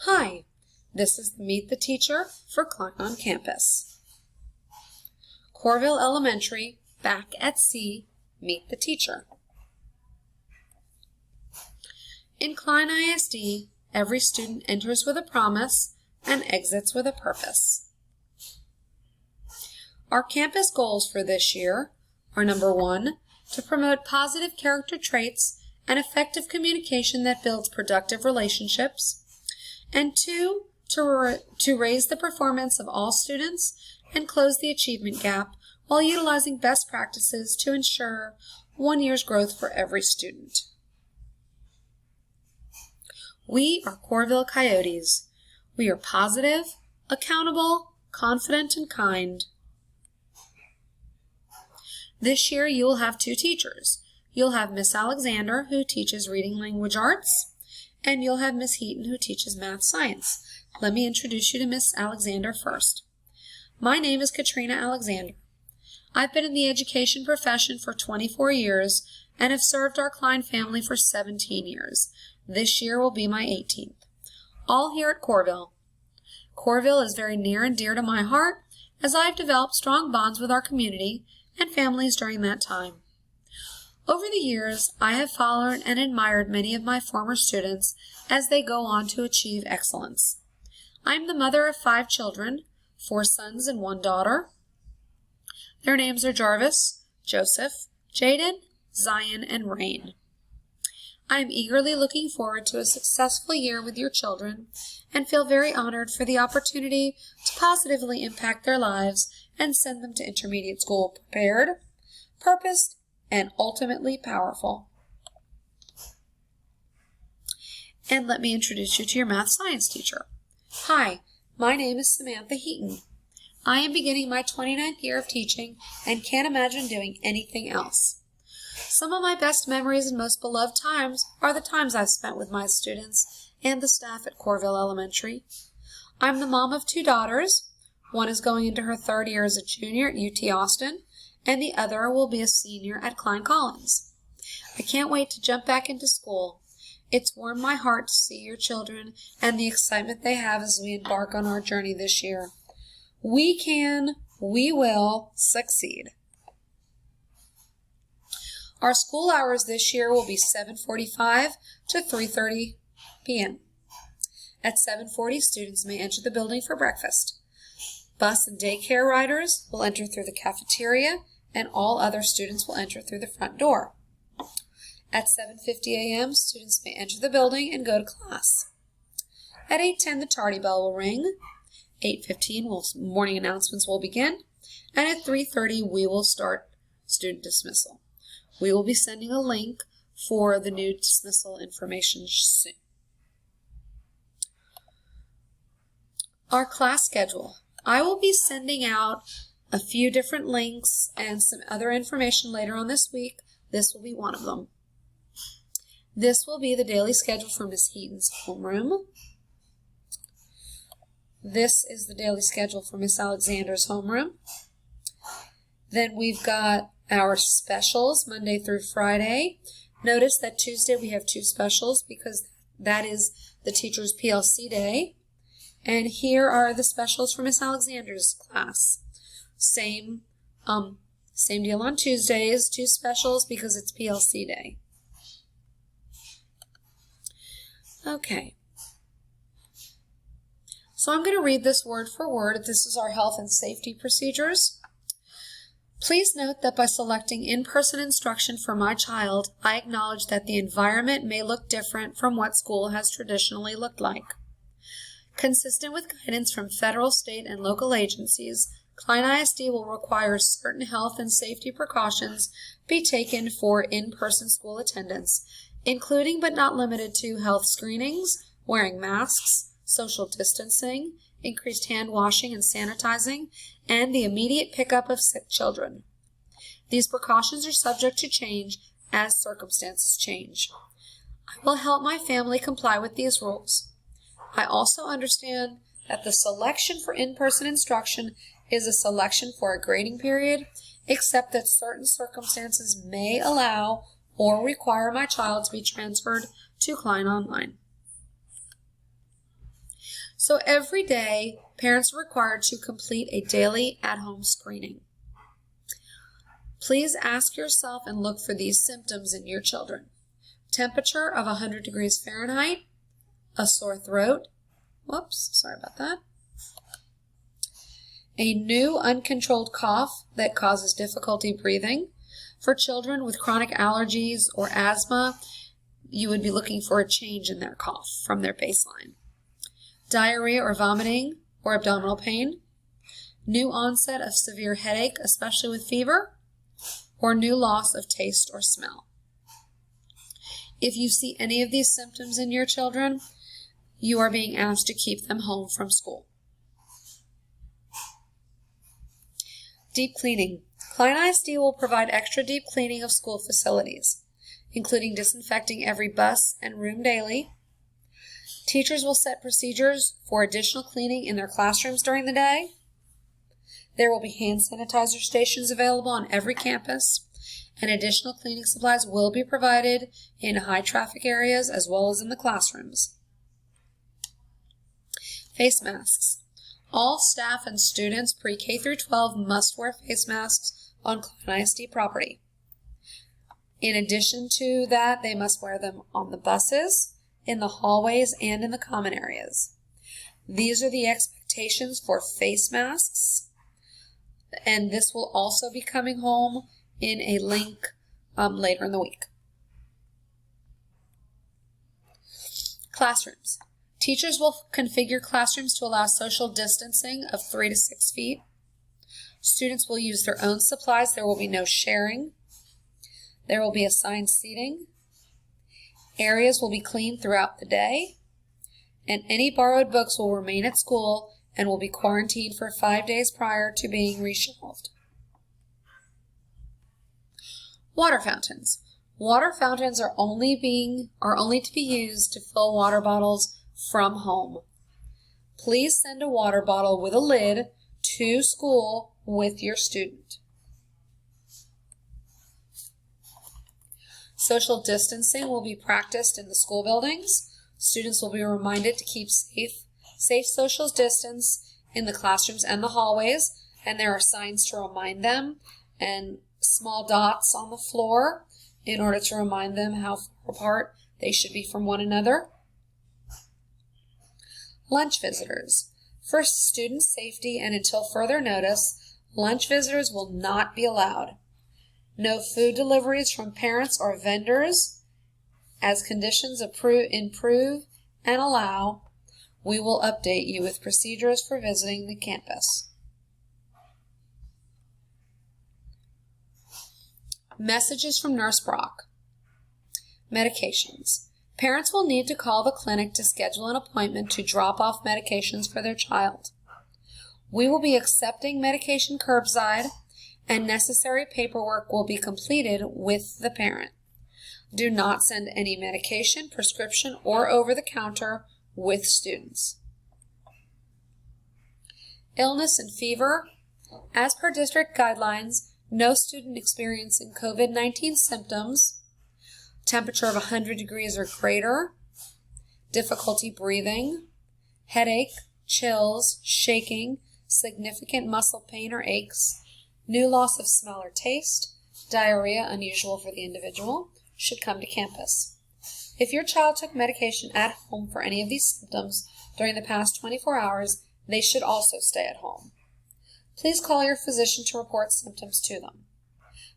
Hi, this is Meet the Teacher for Klein on Campus. Corville Elementary, back at sea, Meet the Teacher. In Klein ISD, every student enters with a promise and exits with a purpose. Our campus goals for this year are number 1, to promote positive character traits and effective communication that builds productive relationships, and 2, to raise the performance of all students and close the achievement gap while utilizing best practices to ensure 1 year's growth for every student. We are Corville Coyotes. We are positive, accountable, confident, and kind. This year you will have 2 teachers. You'll have Miss Alexander, who teaches Reading Language Arts, and you'll have Miss Heaton, who teaches Math Science. Let me introduce you to Miss Alexander first. My name is Katrina Alexander. I've been in the education profession for 24 years and have served our Klein family for 17 years. This year will be my 18th. All here at Corville. Corville is very near and dear to my heart as I've developed strong bonds with our community and families during that time. Over the years, I have followed and admired many of my former students as they go on to achieve excellence. I am the mother of 5 children, 4 sons and 1 daughter. Their names are Jarvis, Joseph, Jaden, Zion, and Rain. I am eagerly looking forward to a successful year with your children and feel very honored for the opportunity to positively impact their lives and send them to intermediate school prepared, purposed, and ultimately powerful. And let me introduce you to your math science teacher. Hi, my name is Samantha Heaton. I am beginning my 29th year of teaching and can't imagine doing anything else. Some of my best memories and most beloved times are the times I've spent with my students and the staff at Corville Elementary. I'm the mom of 2 daughters. One is going into her 3rd year as a junior at UT Austin, and the other will be a senior at Klein Collins. I can't wait to jump back into school. It's warmed my heart to see your children and the excitement they have as we embark on our journey this year. We can, we will succeed. Our school hours this year will be 7:45 to 3:30 p.m. At 7:40, students may enter the building for breakfast. Bus and daycare riders will enter through the cafeteria, and all other students will enter through the front door. At 7:50 a.m., students may enter the building and go to class. At 8:10, the tardy bell will ring. 8:15, morning announcements will begin. And at 3:30, we will start student dismissal. We will be sending a link for the new dismissal information soon. Our class schedule. I will be sending out a few different links and some other information later on this week. This will be one of them. This will be the daily schedule for Miss Heaton's homeroom. This is the daily schedule for Miss Alexander's homeroom. Then we've got our specials Monday through Friday. Notice that Tuesday we have 2 specials because that is the teacher's PLC day. And here are the specials for Miss Alexander's class. Same deal on Tuesdays, 2 specials because it's PLC day. Okay. So I'm going to read this word for word. This is our health and safety procedures. Please note that by selecting in-person instruction for my child, I acknowledge that the environment may look different from what school has traditionally looked like. Consistent with guidance from federal, state, and local agencies, Klein ISD will require certain health and safety precautions be taken for in-person school attendance, including but not limited to health screenings, wearing masks, social distancing, increased hand washing and sanitizing, and the immediate pickup of sick children. These precautions are subject to change as circumstances change. I will help my family comply with these rules. I also understand that the selection for in-person instruction is a selection for a grading period, except that certain circumstances may allow or require my child to be transferred to Klein Online. So every day, parents are required to complete a daily at-home screening. Please ask yourself and look for these symptoms in your children. Temperature of 100 degrees Fahrenheit, a sore throat, a new uncontrolled cough that causes difficulty breathing. For children with chronic allergies or asthma, you would be looking for a change in their cough from their baseline. Diarrhea or vomiting or abdominal pain, new onset of severe headache, especially with fever, or new loss of taste or smell. If you see any of these symptoms in your children, you are being asked to keep them home from school. Deep cleaning. Klein ISD will provide extra deep cleaning of school facilities, including disinfecting every bus and room daily. Teachers will set procedures for additional cleaning in their classrooms during the day. There will be hand sanitizer stations available on every campus, and additional cleaning supplies will be provided in high traffic areas as well as in the classrooms. Face masks. All staff and students pre-K through 12 must wear face masks on Klein ISD property. In addition to that, they must wear them on the buses, in the hallways, and in the common areas. These are the expectations for face masks, and this will also be coming home in a link later in the week. Classrooms. Teachers will configure classrooms to allow social distancing of 3 to 6 feet. Students will use their own supplies. There will be no sharing. There will be assigned seating. Areas will be cleaned throughout the day. And any borrowed books will remain at school and will be quarantined for 5 days prior to being reshelved. Water fountains. Water fountains are only to be used to fill water bottles from home. Please send a water bottle with a lid to school with your student. Social distancing will be practiced in the school buildings. Students will be reminded to keep safe social distance in the classrooms and the hallways, and there are signs to remind them and small dots on the floor in order to remind them how far apart they should be from one another. Lunch visitors. For student safety and until further notice, lunch visitors will not be allowed. No food deliveries from parents or vendors. As conditions improve and allow, we will update you with procedures for visiting the campus. Messages from Nurse Brock. Medications. Parents will need to call the clinic to schedule an appointment to drop off medications for their child. We will be accepting medication curbside, and necessary paperwork will be completed with the parent. Do not send any medication, prescription, or over-the-counter with students. Illness and fever. As per district guidelines, no student experiencing COVID-19 symptoms, temperature of 100 degrees or greater, difficulty breathing, headache, chills, shaking, significant muscle pain or aches, new loss of smell or taste, diarrhea unusual for the individual, should come to campus. If your child took medication at home for any of these symptoms during the past 24 hours, they should also stay at home. Please call your physician to report symptoms to them.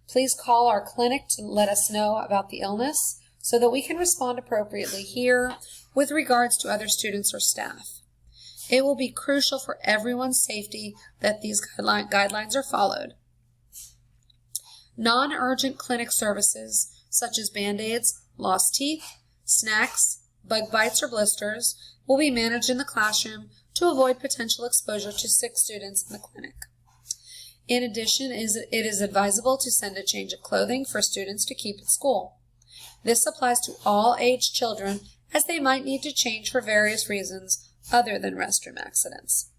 Please call our clinic to let us know about the illness so that we can respond appropriately here with regards to other students or staff. It will be crucial for everyone's safety that these guidelines are followed. Non-urgent clinic services such as Band-Aids, lost teeth, snacks, bug bites, or blisters will be managed in the classroom to avoid potential exposure to sick students in the clinic. In addition, it is advisable to send a change of clothing for students to keep at school. This applies to all aged children as they might need to change for various reasons other than restroom accidents.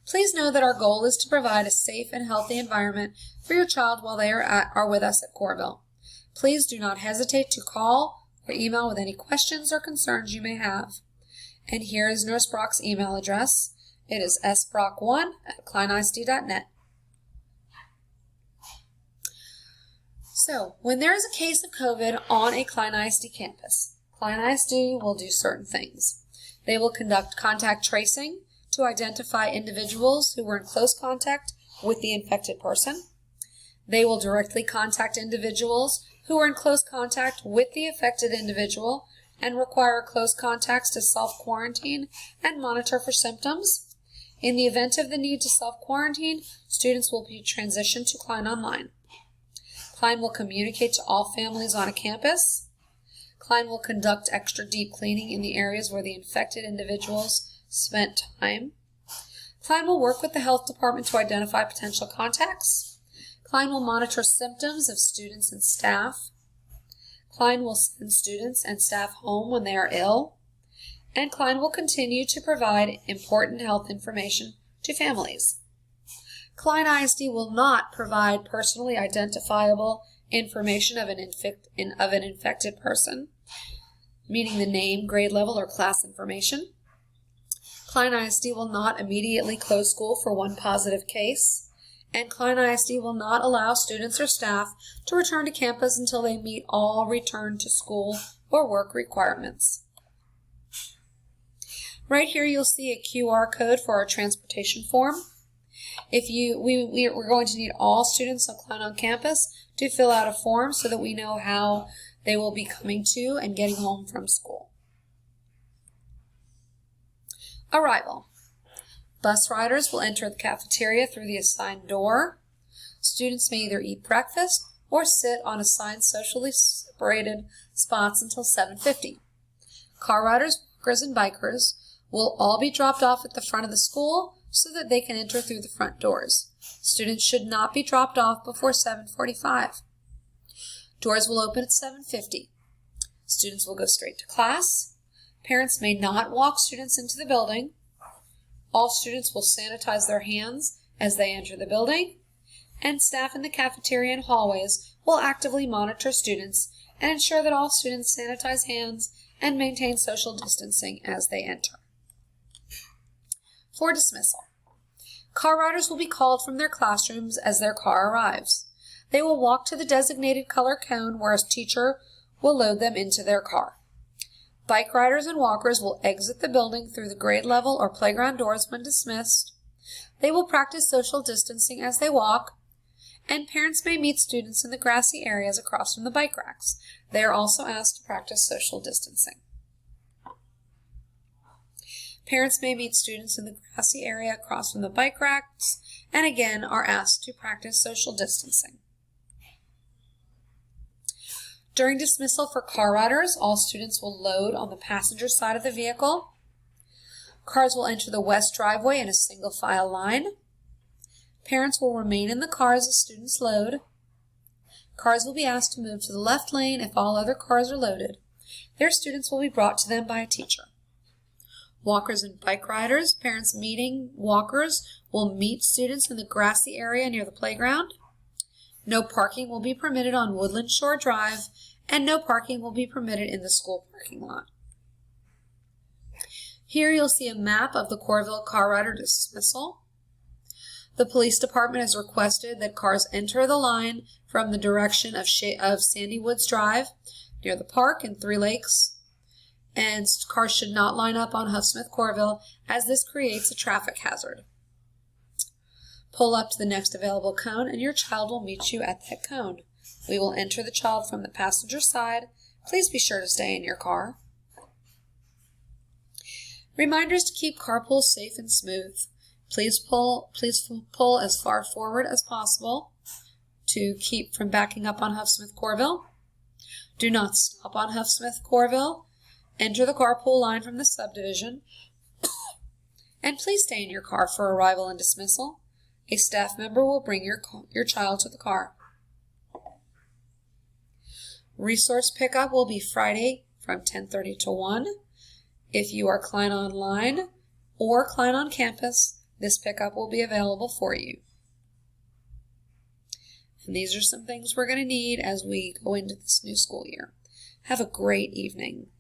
Please know that our goal is to provide a safe and healthy environment for your child while they are with us at Coralville. Please do not hesitate to call or email with any questions or concerns you may have. And here is Nurse Brock's email address. It is sbrock1@kleinisd.net. So, when there is a case of COVID on a Klein ISD campus, Klein ISD will do certain things. They will conduct contact tracing to identify individuals who were in close contact with the infected person. They will directly contact individuals who are in close contact with the affected individual and require close contacts to self-quarantine and monitor for symptoms. In the event of the need to self-quarantine, students will be transitioned to Klein Online. Klein will communicate to all families on a campus. Klein will conduct extra deep cleaning in the areas where the infected individuals spent time. Klein will work with the health department to identify potential contacts. Klein will monitor symptoms of students and staff. Klein will send students and staff home when they are ill. And Klein will continue to provide important health information to families. Klein ISD will not provide personally identifiable information of an infected person, meaning the name, grade level, or class information. Klein ISD will not immediately close school for one positive case, and Klein ISD will not allow students or staff to return to campus until they meet all return to school or work requirements. Right here you'll see a QR code for our transportation form. We're going to need all students on Klein on campus to fill out a form so that we know how they will be coming to and getting home from school. Arrival. Bus riders will enter the cafeteria through the assigned door. Students may either eat breakfast or sit on assigned socially separated spots until 7:50. Car riders, walkers, and bikers will all be dropped off at the front of the school so that they can enter through the front doors. Students should not be dropped off before 7:45. Doors will open at 7:50. Students will go straight to class. Parents may not walk students into the building. All students will sanitize their hands as they enter the building, and staff in the cafeteria and hallways will actively monitor students and ensure that all students sanitize hands and maintain social distancing as they enter. For dismissal, car riders will be called from their classrooms as their car arrives. They will walk to the designated color cone where a teacher will load them into their car. Bike riders and walkers will exit the building through the grade level or playground doors when dismissed. They will practice social distancing as they walk, and parents may meet students in the grassy areas across from the bike racks. They are also asked to practice social distancing. Parents may meet students in the grassy area across from the bike racks, and again are asked to practice social distancing. During dismissal for car riders, all students will load on the passenger side of the vehicle. Cars will enter the west driveway in a single file line. Parents will remain in the cars as students load. Cars will be asked to move to the left lane if all other cars are loaded. Their students will be brought to them by a teacher. Walkers and bike riders, parents meeting walkers will meet students in the grassy area near the playground. No parking will be permitted on Woodland Shore Drive, and no parking will be permitted in the school parking lot. Here you'll see a map of the Coralville car rider dismissal. The police department has requested that cars enter the line from the direction of Sandy Woods Drive near the park and Three Lakes, and cars should not line up on Huffsmith Coralville as this creates a traffic hazard. Pull up to the next available cone and your child will meet you at that cone. We will enter the child from the passenger side. Please be sure to stay in your car. Reminders to keep carpools safe and smooth. Please pull as far forward as possible to keep from backing up on Huffsmith Coralville. Do not stop on Huffsmith Coralville. Enter the carpool line from the subdivision. And please stay in your car for arrival and dismissal. A staff member will bring your child to the car. Resource pickup will be Friday from 10:30 to 1. If you are Klein Online or Klein on campus, this pickup will be available for you. And these are some things we're going to need as we go into this new school year. Have a great evening.